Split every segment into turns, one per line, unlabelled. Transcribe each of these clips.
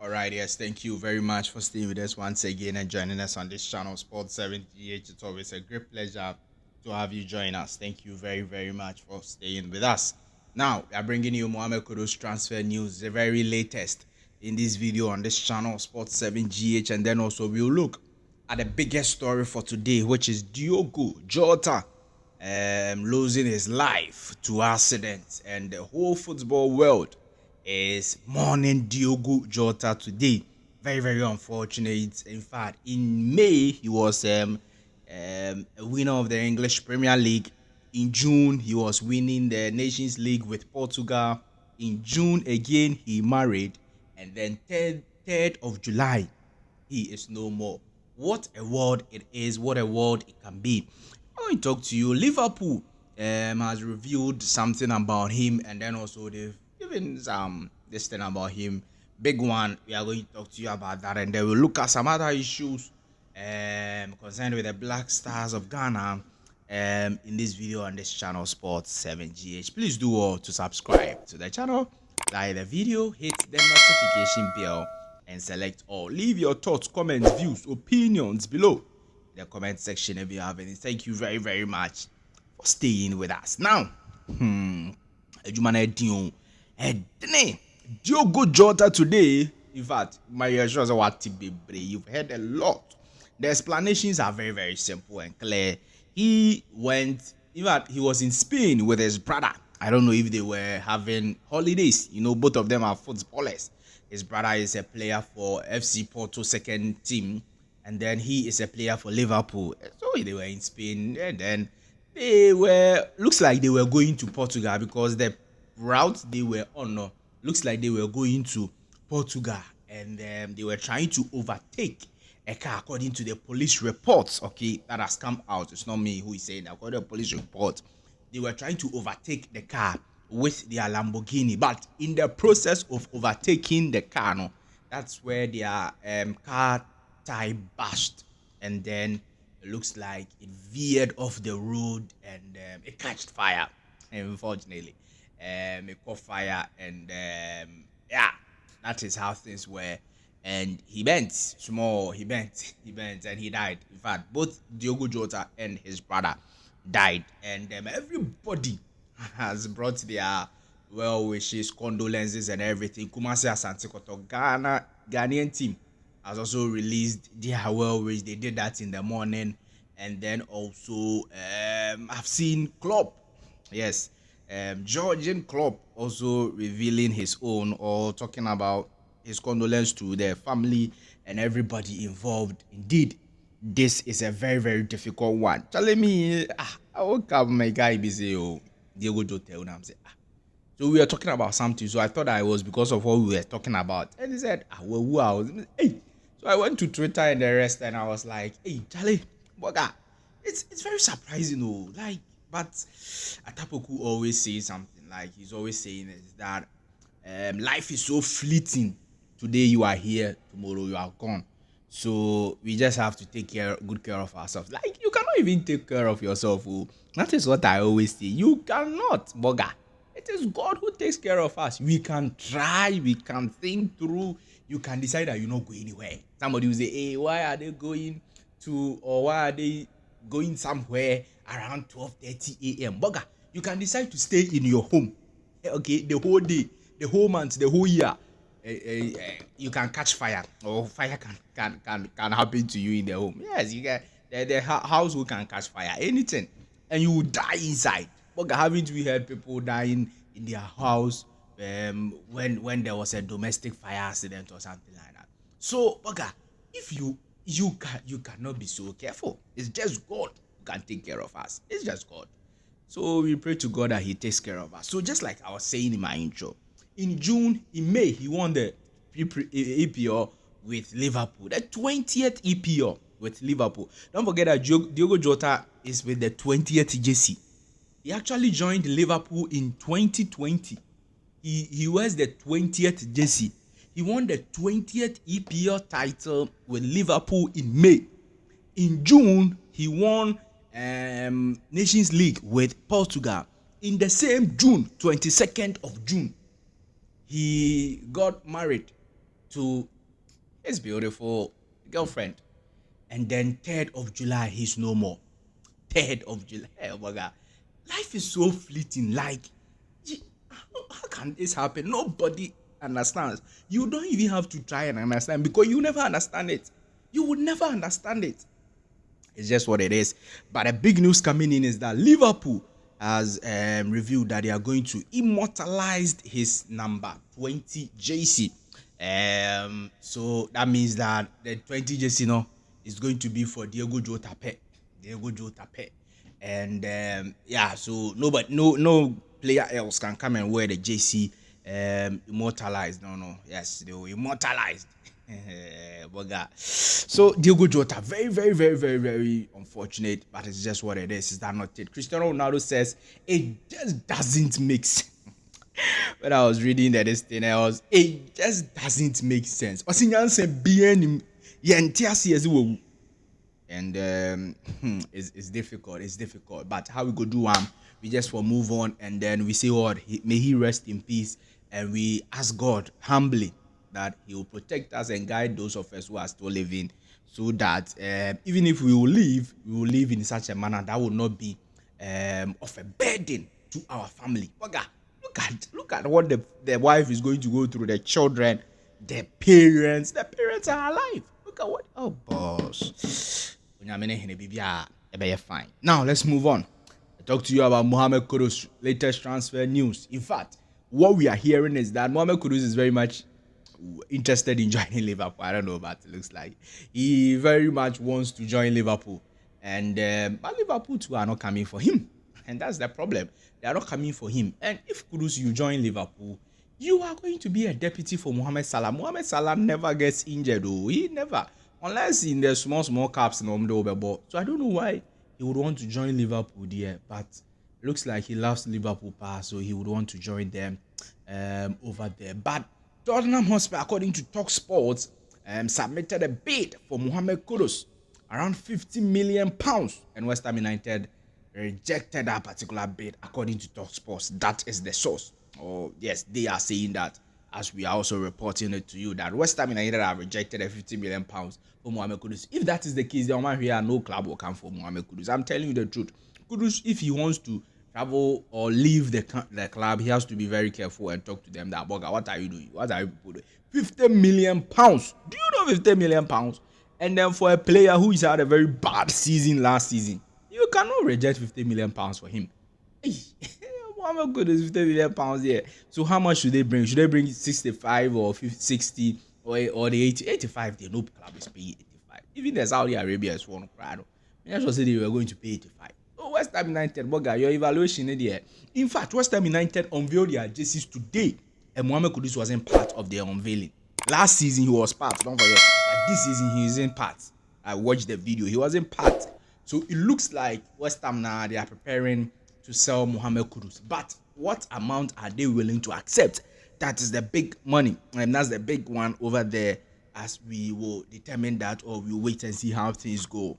All right, yes, thank you very much for staying with us once again and joining us on this channel, Sports 78. It's always a great pleasure to have you join us. Thank you very, very much for staying with us. Now, we are bringing you Mohammed Kudus transfer news, the very latest in this video on this channel, Sports 7GH, and then also we'll look at the biggest story for today, which is Diogo Jota losing his life to accidents, and the whole football world is mourning Diogo Jota today. Very, very unfortunate. In fact, in May, he was a winner of the English Premier League. In June, he was winning the Nations League with Portugal. In June, again, he married. And then 3rd of July, he is no more. What a world it is. What a world it can be. I want to talk to you. Liverpool has revealed something about him, and then also they've given some this thing about him. Big one. We are going to talk to you about that, and then we'll look at some other issues concerned with the Blackstars of Ghana in this video on this channel, Sports 7GH. Please do all to subscribe to the channel, like the video, hit the notification bell, and select all. Leave your thoughts, comments, views, opinions below in the comment section if you have any. Thank you very, very much for staying with us. Now, Diogo Jota today, in fact, my shows are you've heard a lot. The explanations are very, very simple and clear. He went, in fact, he was in Spain with his brother. I don't know if they were having holidays. You know, both of them are footballers. His brother is a player for FC Porto second team, and then he is a player for Liverpool. So they were in Spain, and then they were, looks like they were going to Portugal because the route they were on, looks like they were going to Portugal, and they were trying to overtake a car according to the police reports, okay, that has come out. It's not me who is saying that. According to the police report, they were trying to overtake the car with their Lamborghini, but in the process of overtaking the car, that's where their car tire bashed, and then it looks like it veered off the road, and it catched fire. Unfortunately, it caught fire, and yeah, that is how things were. And he bent small, he bent, and he died. In fact, both Diogo Jota and his brother died, and everybody has brought their well wishes, condolences, and everything. Kumasi Asante Kotoko Ghanaian team has also released their well wishes. They did that in the morning, and then also I've seen Klopp, yes, Georgian Klopp also revealing his own, or talking about his condolence to the family and everybody involved. Indeed, this is a very, very difficult one. Telling me, I woke up, my guy be say, oh, Diogo Jota, and I'm saying, so we were talking about something. So I thought I was because of what we were talking about. And he said, well, who I was? Hey. So I went to Twitter and the rest, and I was like, hey, Charlie, Boga, it's very surprising, oh, like, but Atapoku always says something, like he's always saying is that life is so fleeting. Today you are here, tomorrow you are gone. So we just have to take good care of ourselves. Like, you cannot even take care of yourself. Oh. That is what I always say. You cannot, Boga. It is God who takes care of us. We can try, we can think through. You can decide that you not go anywhere. Somebody will say, hey, why are they going to, or why are they going somewhere around 12:30 a.m.? Boga, you can decide to stay in your home. Okay, the whole day, the whole month, the whole year. You can catch fire, or fire can happen to you in the home. Yes, you can. The household can catch fire, anything, and you will die inside. But haven't we heard people dying in their house when there was a domestic fire accident or something like that? So, Boga, if you cannot be so careful. It's just God who can take care of us. It's just God. So we pray to God that He takes care of us. So just like I was saying in my intro, in May, he won the EPL with Liverpool, the 20th EPL with Liverpool. Don't forget that Diogo Jota is with the 20th jersey. He actually joined Liverpool in 2020. He wears the 20th jersey. He won the 20th EPL title with Liverpool in May. In June, he won Nations League with Portugal. In the same June, 22nd of June, he got married to his beautiful girlfriend. And then 3rd of July, he's no more. 3rd of July. Oh my God. Life is so fleeting. Like, how can this happen? Nobody understands. You don't even have to try and understand because you never understand it. You would never understand it. It's just what it is. But the big news coming in is that Liverpool has revealed that they are going to immortalize his number 20 JC. So that means that the 20 JC is going to be for Diogo Jota'S. Diogo Jota'S. And yeah, so no player else can come and wear the JC immortalized. Yes, they were immortalized. So Diogo Jota, very, very, very, very, very unfortunate, but it's just what it is. Is that not it? Cristiano Ronaldo says it just doesn't make sense. When I was reading this thing, it just doesn't make sense. And it's difficult. It's difficult. But how we go do we just will move on, and then we say, Lord, may he rest in peace, and we ask God humbly that he will protect us and guide those of us who are still living, so that even if we will live in such a manner that will not be of a burden to our family. Look at what the wife is going to go through, the children, the parents are alive. Look at what, oh boss. Fine. Now let's move on. I talk to you about Mohammed Kudus' latest transfer news. In fact, what we are hearing is that Mohammed Kudus is very much interested in joining Liverpool. I don't know, but it looks like he very much wants to join Liverpool. And but Liverpool too are not coming for him. And that's the problem. They are not coming for him. And if Kudus, you join Liverpool, you are going to be a deputy for Mohamed Salah. Mohamed Salah never gets injured, though. He never. Unless in the small caps, so I don't know why he would want to join Liverpool there. But it looks like he loves Liverpool pass, so he would want to join them over there. But Tottenham Hotspur, according to Talk Sports, submitted a bid for Mohammed Kudus, around £50 million, and West Ham United rejected that particular bid, according to Talk Sports. That is the source. Oh, yes, they are saying that, as we are also reporting it to you, that West Ham United have rejected a £50 million for Mohammed Kudus. If that is the case, then here no club will come for Mohammed Kudus. I'm telling you the truth. Kudus, if he wants to travel or leave the club, he has to be very careful and talk to them that, Boga, what are you doing? What are you doing? £50 million. Do you know £50 million? And then for a player who has had a very bad season last season, you cannot reject £50 million for him. Mohammed Kudus, £50 million here. So how much should they bring? Should they bring 65 or 50, 60 or the 80? 85? They no club is paying 85. Even the Saudi Arabia is one crowd. I just said they were going to pay 85. Oh, West Ham United, Boga, your evaluation there. In fact, West Ham United unveiled their jerseys today, and Mohammed Kudus wasn't part of their unveiling. Last season he was part, don't forget. But this season he isn't part. I watched the video. He wasn't part. So it looks like West Ham now, they are preparing to sell Mohammed Kudus. But what amount are they willing to accept? That is the big money. And that's the big one over there, as we will determine that, or we'll wait and see how things go.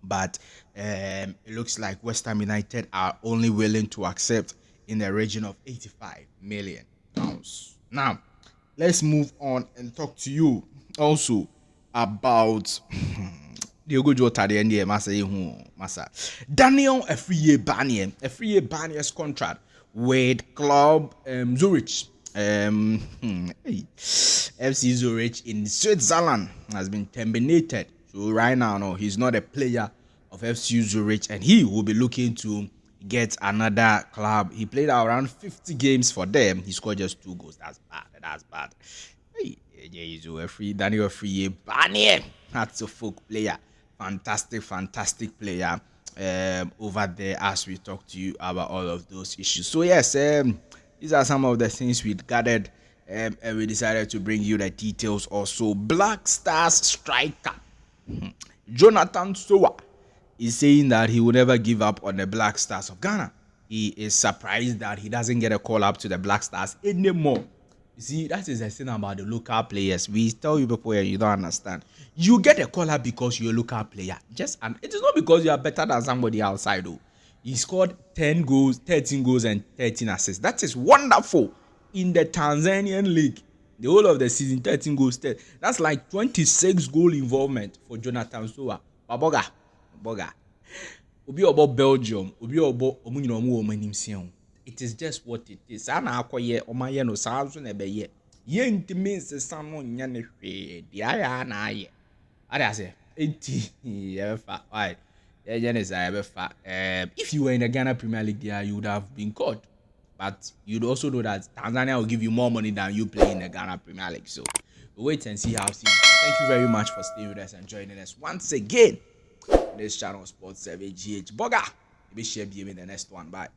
But it looks like West Ham United are only willing to accept in the region of £85 million. Now, let's move on and talk to you also about Diogo Jota, the NDA Massa. Daniel Afriye Barnier's contract with Club Zurich. FC Zurich in Switzerland has been terminated. So right now, no, he's not a player of FC Zurich, and he will be looking to get another club. He played around 50 games for them. He scored just 2 goals. That's bad. Hey, Daniel Afriye Barnier. That's a folk player. Fantastic player over there, as we talk to you about all of those issues. So yes, these are some of the things we gathered, and we decided to bring you the details also. Blackstars striker Jonathan Sowa is saying that he will never give up on the Black Stars of Ghana. He is surprised that he doesn't get a call up to the Black Stars anymore. You see, that is the thing about the local players. We tell you people here, you don't understand. You get a call up because you're a local player. And it is not because you are better than somebody outside, though. He scored 10 goals, 13 goals, and 13 assists. That is wonderful in the Tanzanian league. The whole of the season, 13 goals. That's like 26 goal involvement for Jonathan Soa. Boga. Obi obo Belgium. Obi obo omunyina omu omanimsian. It is just what it is. Ana akoye omaye no saa so na be ye. Ye ntimi nsesa no nya ne hwe. Dia ya na aye. Ada say enti efa. Why? If you were in the Ghana Premier League there, you would have been caught. But you'd also know that Tanzania will give you more money than you play in the Ghana Premier League. So we'll wait and see how it is. Thank you very much for staying with us and joining us once again on this channel, Sports 7 GH. Boga, maybe share in the next one. Bye.